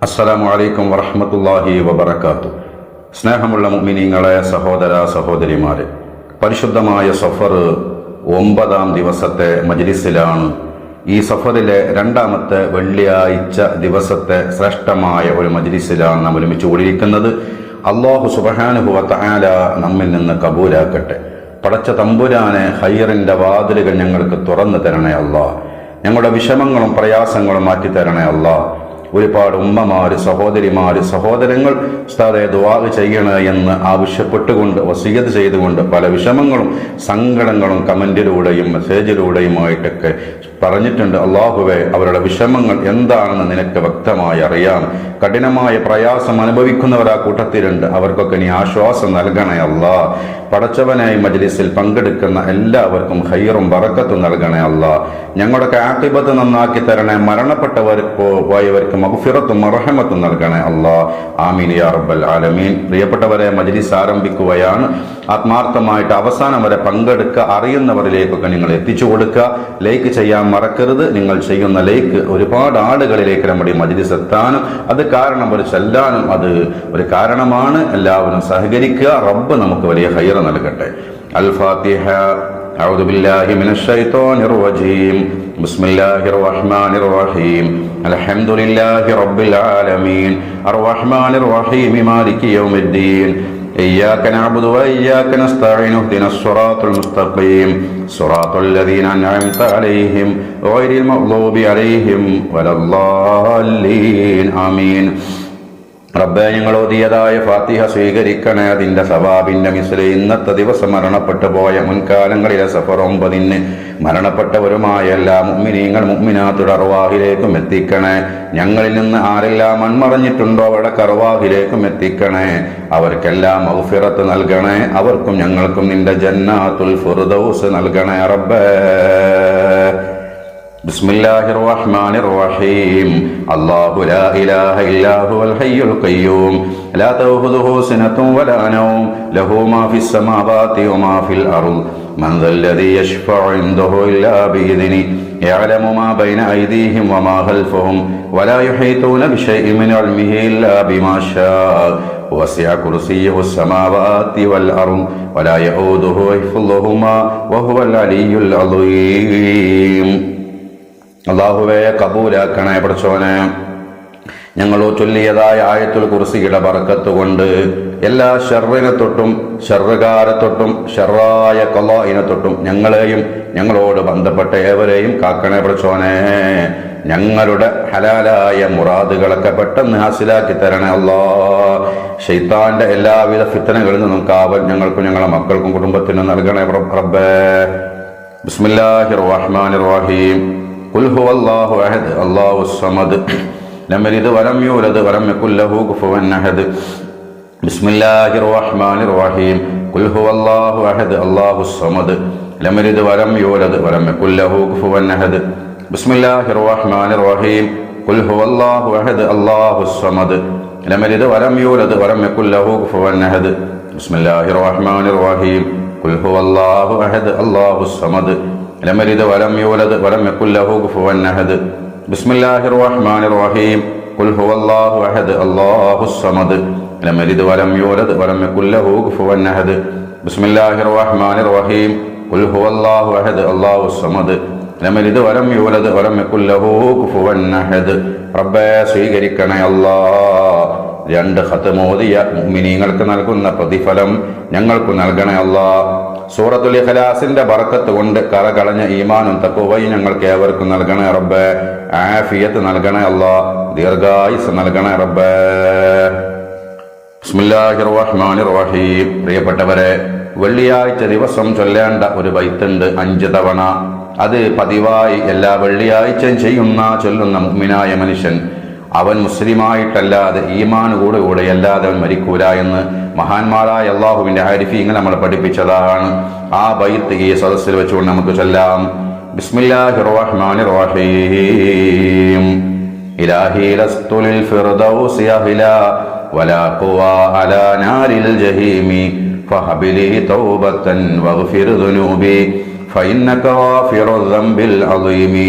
അസ്സലാമു അലൈക്കും വറഹ്മത്തുള്ളാഹി വബറകാതുഹു. സ്നേഹമുള്ള മുഅ്മിനീങ്ങളെ, സഹോദര സഹോദരിമാരെ, പരിശുദ്ധമായ സഫർ 9-ാം ദിവസത്തെ മജ്ലിസിലാണ്. ഈ സഫറിലെ 2-ാമത്തെ വെള്ളിയാഴ്ച ദിവസത്തെ ശ്രേഷ്ഠമായ ഒരു മജ്ലിസിലാണ് നാം ഒരുമിച്ച് കൂടിയിരിക്കുന്നത്. അല്ലാഹു സുബ്ഹാനഹു വ തആല നമ്മിൽ നിന്ന് കബൂലാക്കട്ടെ. പടച്ച തമ്പുരാനെ, ഖൈറിന്റെ വാതിലുകൾ ഞങ്ങൾക്ക് തുറന്നു തരണേ അല്ലാഹ്. ഞങ്ങളുടെ വിഷമങ്ങളും പ്രയാസങ്ങളും മാറ്റി തരണേ അല്ലാഹ്. ഒരുപാട് ഉമ്മമാര്, സഹോദരിമാര്, സഹോദരങ്ങൾ ഉസ്താദേ ദുആ ചെയ്യണേ എന്ന് ആവശ്യപ്പെട്ടുകൊണ്ട്, വസിയത്ത് ചെയ്തുകൊണ്ട് പല വിഷമങ്ങളും സങ്കടങ്ങളും കമന്റിലൂടെയും മെസ്സേജിലൂടെയുമായിട്ടൊക്കെ പറഞ്ഞിട്ടുണ്ട്. അള്ളാഹുവേ, അവരുടെ വിഷമങ്ങൾ എന്താണെന്ന് നിനക്ക് വ്യക്തമായി അറിയാം. കഠിനമായ പ്രയാസം അനുഭവിക്കുന്നവർ ആ കൂട്ടത്തിലുണ്ട്. അവർക്കൊക്കെ നീ ആശ്വാസം നൽകണേ അല്ലാ. പടച്ചവനായി മജ്ലിസിൽ പങ്കെടുക്കുന്ന എല്ലാവർക്കും ഖൈറും ബറക്കത്തും നൽകണേ അല്ലാ. ഞങ്ങളുടെ ആഖിബത്ത് നന്നാക്കി തരണേ. മരണപ്പെട്ടവർക്ക് പോയവർക്ക് മഗ്ഫിറത്തും റഹ്മത്തും നൽകണേ അല്ലാ. ആമീൻ യാ റബ്ബൽ ആലമീൻ. പ്രിയപ്പെട്ടവരെ, മജ്ലിസ് ആരംഭിക്കുകയാണ്. ആത്മാർത്ഥമായിട്ട് അവസാനം വരെ പങ്കെടുക്കുക. അറിയുന്നവരിലേക്കൊക്കെ നിങ്ങൾ എത്തിച്ചു കൊടുക്കുക. ലൈക്ക് ചെയ്യാൻ മറക്കരുത്. നിങ്ങൾ ചെയ്യുന്ന ലൈക്ക് ഒരുപാട് ആളുകളിലേക്ക് നമ്മുടെ മജ്ലിസ് എത്താനും അത് കാരണം ഒരു ചെല്ലാനും അത് ഒരു കാരണമാണ്. എല്ലാവരും സഹകരിക്കുക. റബ്ബ് നമുക്ക് വലിയ ഖൈർ നൽകട്ടെ. അൽ ഫാത്തിഹ. أعوذ بالله من الشيطان الرجيم. بسم الله الرحمن الرحيم. الحمد لله رب العالمين الرحمن الرحيم مالك يوم الدين إياك نعبد وإياك نستعين اهدنا الصراط المستقيم صراط الذين أنعمت عليهم غير المغضوب عليهم ولا الضالين آمين. റബ്ബേ, ഞങ്ങൾ ഓതിയതായ ഫാത്തിഹ സ്വീകരിക്കണേ. അതിന്റെ സവാബിന്റെ മിസ്ലെ ഇന്നത്തെ ദിവസം മരണപ്പെട്ടു പോയ മുൻകാലങ്ങളിലെ സഫർ 9-ന് മരണപ്പെട്ടവരുമായ എല്ലാ മുഅ്മിനീങ്ങൾ മുഅ്മിനാത്തുടെ അർവാഹിലേക്കും എത്തിക്കണേ. ഞങ്ങളിൽ നിന്ന് ആരെല്ലാം മൺമറഞ്ഞിട്ടുണ്ടോ അവരുടെ അർവാഹിലേക്കും എത്തിക്കണേ. അവർക്കെല്ലാം മഗ്ഫിറത്ത് നൽകണേ. അവർക്കും ഞങ്ങൾക്കും നിന്റെ ജന്നാത്തുൽ ഫിർദൗസ് നൽകണേ റബ്ബേ. ബിസ്മില്ലാഹിർ റഹ്മാനിർ റഹീം. അല്ലാഹു ലാ ഇലാഹ ഇല്ലാ ഹുവൽ ഹയ്യുൽ ഖയ്യൂം ലാ തഅഖുദുഹു സിനത്തുൻ വലാ നൗം ലഹു മാ ഫിസ് സമാവാതി വമാ ഫിൽ അർദ് മൻ ദല്ലദീ യശ്ഫഉ ഇൻദഹു ഇല്ലാ ബിഇദ്നിഹി യഅലമു മാ ബൈന അയ്ദീഹിം വമാ ഖൽഫഹും വലാ യുഹീതൂന ബിശൈഇൻ മിൻ ഇൽമിഹി ഇല്ലാ ബിമാ ശാഅ വസിഅ കുർസിയ്യുഹു സമാവാതി വൽ അർദ് വലാ യഊദുഹു ഹിഫ്ളുഹുമാ വഹുവൽ അലിയ്യുൽ അളീം. അല്ലാഹുവേ, കബൂലാക്കണേ പടച്ചോനെ. ഞങ്ങൾ ചൊല്ലിയതായ ആയത്തുൽ കുർസിയുടെ ബറക്കത്ത് കൊണ്ട് എല്ലാ ഷർറിനെ തൊട്ടും ഷർറുകാരെ തൊട്ടും ഷർറായ ഖളാഇനെ തൊട്ടും ഞങ്ങളെയും ഞങ്ങളോട് ബന്ധപ്പെട്ട ഏവരെയും കാക്കണേ പടച്ചോനെ. ഞങ്ങളുടെ ഹലാലായ മുറാദുകളൊക്കെ പെട്ടെന്ന് ഹാസിലാക്കി തരണേ അല്ലാ. ശൈത്താന്റെ എല്ലാവിധ ഫിത്നകളിൽ നിന്നും കാവൽ ഞങ്ങൾക്കും ഞങ്ങളുടെ മക്കൾക്കും കുടുംബത്തിനും നൽകണേ റബ്ബേ. ബിസ്മില്ലാഹിർ റഹ്മാനിർ റഹീം. ഖുൽ ഹുവല്ലാഹു അഹദ് അല്ലാഹുസ് സമദ് ലം യലിദ് വലം യൂലദ് വലം യകുൽ ലഹു കുഫുവൻ അഹദ്. ബിസ്മില്ലാഹിർ റഹ്മാനിർ റഹീം. ഖുൽ ഹുവല്ലാഹു അഹദ് അല്ലാഹുസ് സമദ് ലം യലിദ് വലം യൂലദ് വലം യകുൽ ലഹു കുഫുവൻ അഹദ്. ബിസ്മില്ലാഹിർ റഹ്മാനിർ റഹീം. ഖുൽ ഹുവല്ലാഹു അഹദ് അല്ലാഹുസ് സമദ് ലം യലിദ് വലം യൂലദ് വലം യകുൽ ലഹു കുഫുവൻ അഹദ്. ബിസ്മില്ലാഹിർ റഹ്മാനിർ റഹീം. ഖുൽ ഹുവല്ലാഹു അഹദ് അല്ലാഹുസ് സമദ് ലം യലിദ് വലം യൂലദ് വലം യകുൽ ലഹു കുഫുവൻ അഹദ്. ബിസ്മില്ലാഹിർ റഹ്മാനിർ റഹീം. ഖുൽ ഹുവല്ലാഹു അഹദ് അല്ലാഹുസ് സമദ് ലം യലിദ് വലം യൂലദ് വലം യകുൽ ലഹു കുഫുവൻ അഹദ്. ബിസ്മില്ലാഹിർ റഹ്മാനിർ റഹീം. ഖുൽ ഹുവല്ലാഹു അഹദ് അല്ലാഹുസ് സമദ് ലം യലിദ് വലം യൂലദ് വലം യകുൽ ലഹു കുഫുവൻ അഹദ്. റബ്ബേ, സ്വീകരിക്കണേ അല്ലാ. 2 ഖത്മ് ഓതിയ മുഅ്മിനീങ്ങൾക്ക് നൽകുന്ന പ്രതിഫലം ഞങ്ങൾക്ക് നൽകണേ അല്ലാ. സൂറത്തുൽ ഇഖ്ലാസിന്റെ ബറക്കത്ത് കൊണ്ട് കറകളഞ്ഞ ഈമാനും തഖ്വയും ഞങ്ങൾക്ക് ഏവർക്കും നൽകണേ റബ്ബേ. ആഫിയത്ത് നൽകണേ അല്ലാ. ദീർഘായുസ് നൽകണേ റബ്ബേ. ബിസ്മില്ലാഹിർ റഹ്മാനിർ റഹീം. പ്രിയപ്പെട്ടവരെ, വെള്ളിയാഴ്ച ദിവസം ചൊല്ലേണ്ട ഒരു ബൈത്തുണ്ട് 5 തവണ. അത് പതിവായി എല്ലാ വെള്ളിയാഴ്ചയും ചൊല്ലുന്ന മുഅ്മിനായ മനുഷ്യൻ അവൻ മുസ്ലിമായിട്ടല്ലാതെ ഈമാൻ കൂടെ അല്ലാതെ അവൻ മരിക്കൂല എന്ന് മഹാന്മാരായ അല്ലാഹുവിന്റെ ആരിഫീങ്ങൾ നമ്മളെ പഠിപ്പിച്ചതാണ്. ആ ബൈത്ത് ഈ സദസ്സിൽ വെച്ചുകൊണ്ട് നമുക്ക് ചൊല്ലാം. ബിസ്മില്ലാഹിർ റഹ്മാനിർ റഹീം. ഇലാഹി ലസ്തു ലിൽ ഫിർദൗസി അഹ്ലാ വലാ ഖുവാ അലാ നാരിൽ ജഹീമി ഫഹബിലി തൗബതൻ വഗ്ഫിർ ദുനൂബി ഫഇന്നക ഗാഫിറുൽ ദംബിൽ അളീമി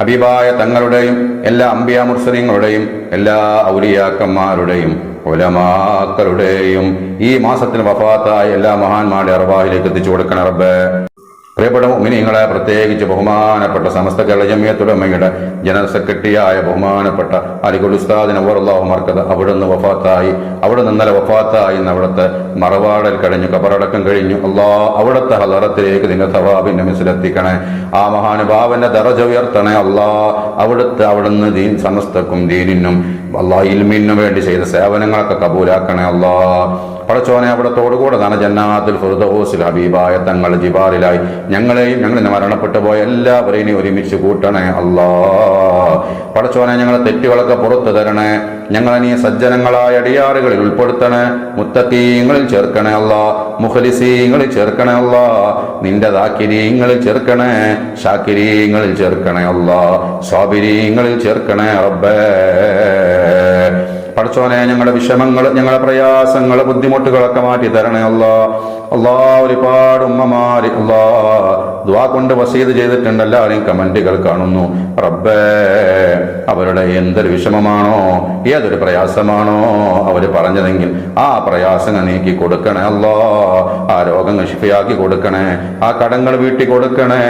ഹബീബായ തങ്ങളുടെയും എല്ലാ അമ്പിയാ മുർസലീങ്ങളുടെയും എല്ലാ ഔലിയാക്കന്മാരുടെയും ഉലമാക്കളുടെയും ഈ മാസത്തിൽ വഫാത്തായ എല്ലാ മഹാന്മാരുടെ അർവാഹിലേക്ക് എത്തിച്ചു കൊടുക്കണ റബ്ബേ. പ്രിയപ്പെട്ട മുഅ്മിനീങ്ങളെ, പ്രത്യേകിച്ച് ബഹുമാനപ്പെട്ട സമസ്ത കേരള ജമിയത്തുൽ ഉലമയുടെ ജനറൽ സെക്രട്ടറിയായ ബഹുമാനപ്പെട്ട അലിഖുൽ ഉസ്താദിന് അല്ലാഹു മർക്കദ അവിടുന്ന് വഫാത്തായി. അവിടുന്ന് ഇന്നലെ വഫാത്തായി. അവിടുത്തെ മറവാടൽ കഴിഞ്ഞു, കബറടക്കം കഴിഞ്ഞു. അവിടുത്തെ ഹളറത്തിലേക്ക് നിന്റെ സവാബിന്റെ മിസിലെത്തിക്കണേ. ആ മഹാനുഭാവന്റെ ദറജ ഉയർത്തണേ അവിടുന്ന് ദീൻ സമസ്തക്കും ദീനിനും ഇൽമിനും വേണ്ടി ചെയ്ത സേവനങ്ങളൊക്കെ കബൂലാക്കണേ. പടച്ചോനെ അവിടത്തോടുകൂടെ തന്നെ ജന്നാത്തുൽ ഫിർദൗസിൽ ഹബീബായ തങ്ങൾ ജിബാറിലായി ഞങ്ങളെയും ഞങ്ങളിന്ന് മരണപ്പെട്ടു പോയ എല്ലാവരെയും ഒരുമിച്ച് കൂട്ടണേ. പടച്ചോനെ ഞങ്ങളെ തെറ്റുകളൊക്കെ പുറത്തു തരണേ. ഞങ്ങളെ നീ സജ്ജനങ്ങളായ അടിയാറുകളിൽ ഉൾപ്പെടുത്തണേ. മുത്തഖീങ്ങളിൽ ചേർക്കണേ മുഖലിസീങ്ങളിൽ ചേർക്കണേ നിന്റെ ദാക്കിരീങ്ങളിൽ ചേർക്കണേ. ഷാക്കിരീങ്ങളിൽ ചേർക്കണേ സ്വാബിരീങ്ങളിൽ ചേർക്കണേ റബ്ബേ. പടച്ചോനെ ഞങ്ങളുടെ വിഷമങ്ങൾ, ഞങ്ങളുടെ പ്രയാസങ്ങൾ, ബുദ്ധിമുട്ടുകളൊക്കെ മാറ്റി തരണേ ഒരുപാട് ഉമ്മമാര് ദുആ കൊണ്ട് വസീത് ചെയ്തിട്ടുണ്ട്. എല്ലാവരെയും കമന്റുകൾ കാണുന്നു റബ്ബേ. അവരുടെ എന്തൊരു വിഷമമാണോ, ഏതൊരു പ്രയാസമാണോ അവര് പറഞ്ഞതെങ്കിൽ ആ പ്രയാസങ്ങൾ നീക്കി കൊടുക്കണേ ആ രോഗങ്ങൾ ശിഫയാക്കി കൊടുക്കണേ. ആ കടങ്ങൾ വീട്ടി കൊടുക്കണേ.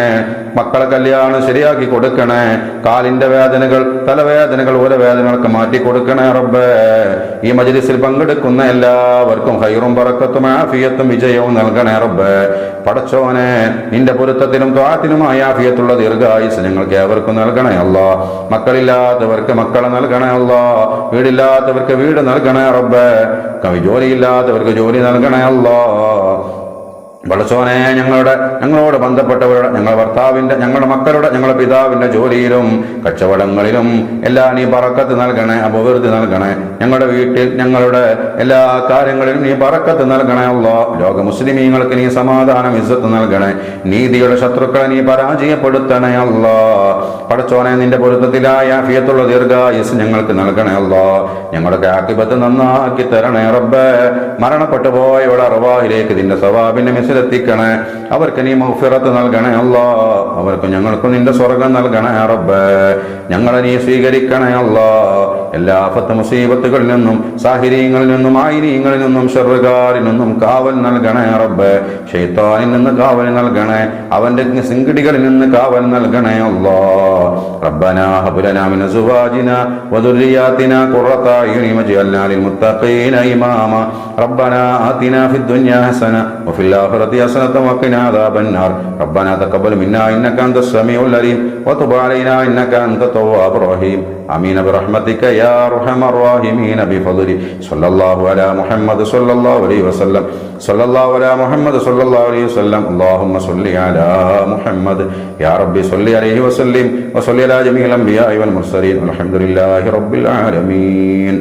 മക്കളെ കല്യാണം ശരിയാക്കി കൊടുക്കണേ. കാലിന്റെ വേദനകൾ, തലവേദനകൾ, വേദനകളൊക്കെ മാറ്റി കൊടുക്കണേ റബ്ബേ. ഈ മജ്ലിസിൽ പങ്കെടുക്കുന്ന എല്ലാവർക്കും ഖൈറും ബറക്കത്തും ആഫിയത്തും വിജയവും നൽകണേ റബ്ബേ. പടച്ചോനെ നിന്റെ പൊരുത്തത്തിനും ത്വാഅത്തിനുമായ ആഫിയത്തുള്ള ദീർഘായുസ് ഞങ്ങൾക്ക് ഏവർക്കും നൽകണേ മക്കളില്ലാത്തവർക്ക് മക്കളെ നൽകണേ വീടില്ലാത്തവർക്ക് വീട് നൽകണേ റബ്ബേ. ജോലിയില്ലാത്തവർക്ക് ജോലി നൽകണേ പടച്ചോനെ ഞങ്ങളോട് ബന്ധപ്പെട്ടവരുടെ, ഞങ്ങളുടെ ഭർത്താവിന്റെ, ഞങ്ങളുടെ മക്കളുടെ, ഞങ്ങളുടെ പിതാവിന്റെ ജോലിയിലും കച്ചവടങ്ങളിലും എല്ലാം നീ ബറക്കത്ത് നൽകണേ, അഭിവൃദ്ധി നൽകണേ. ഞങ്ങളുടെ വീട്ടിൽ ഞങ്ങളുടെ എല്ലാ കാര്യങ്ങളിലും നീ ബറക്കത്ത് നൽകണേ ലോക മുസ്ലിമീങ്ങൾക്ക് നീ സമാധാനം ഇസ്സത്ത് നൽകണേ. നീതിയുടെ ശത്രുക്കളെ നീ പരാജയപ്പെടുത്തണേ പടച്ചോനെ നിന്റെ പൊരുത്തത്തിലായ ആഫിയത്തുള്ള ദീർഘായുസ് ഞങ്ങൾക്ക് നൽകണേ ഞങ്ങളുടെ ആഖിബത്ത് നന്നാക്കി തരണേ റബ്ബേ. മരണപ്പെട്ടു പോയവരുടെ അർവാഹിലേക്ക് നിന്റെ സവാബിന്റെ എത്തിക്കണേ. അവർക്ക് നീ മഗ്ഫിറത്ത് നൽകണേ അവർക്ക് ഞങ്ങൾക്ക് നിന്റെ സ്വർഗം നൽകണേ റബ്ബേ. ഞങ്ങളെ നീ സ്വീകരിക്കണേ എല്ലാ ആഫത്ത് മുസീബത്തുകളിൽ നിന്നും, സാഹിര്യങ്ങളിൽ നിന്നും, ആയിരീങ്ങളിൽ നിന്നും, ഷർറുകാരിൽ നിന്നും കാവൽ നൽകണേ റബ്ബേ. ശൈത്താനിൽ നിന്ന് കാവൽ നൽകണേ. അവന്റെ സിംഗടികളിൽ നിന്ന് കാവൽ നൽകണേ റബ്ബനാ ഹബ് ലനാ മിൻ അസ്വാജിനാ വദുർരിയാതിനാ ഖുറത അയ്യുനി വജ്അൽനാ ലിൽ മുത്തഖീന ഇമാമ റബ്ബനാ ആതിനാ ഫിദ് ദുനിയാ ഹസന വഫിൽ ആഖിറതി ഹസനത വഖിനാ അദാബന്നാർ റബ്ബനാ തഖബ്ബൽ മിന്നാ ഇന്നക അൻതസ് സമീഉൽ അലീം വതുബ് അലൈനാ ഇന്നക അൻതത് തവ്വാബുർ റഹീം. ആമീൻ ബിറഹ്മതിക യാ അർഹമർ റഹീമീൻ ബിഫദ്ലി സ്വല്ലല്ലാഹു അലാ മുഹമ്മദ് സ്വല്ലല്ലാഹു അലൈഹി വസല്ലം സ്വല്ലല്ലാഹു അലാ മുഹമ്മദ് സ്വല്ലല്ലാഹു അലൈഹി വസല്ലം. അല്ലാഹുമ്മ സ്വല്ലി അലാ മുഹമ്മദ് യാ റബ്ബി സ്വല്ലി അലൈഹി വസല്ലം വസല്ലി അലാ ജമീഇൽ അംബിയാഇ വൽ മുർസലീൻ. അൽഹംദുലില്ലാഹി റബ്ബിൽ ആലമീൻ.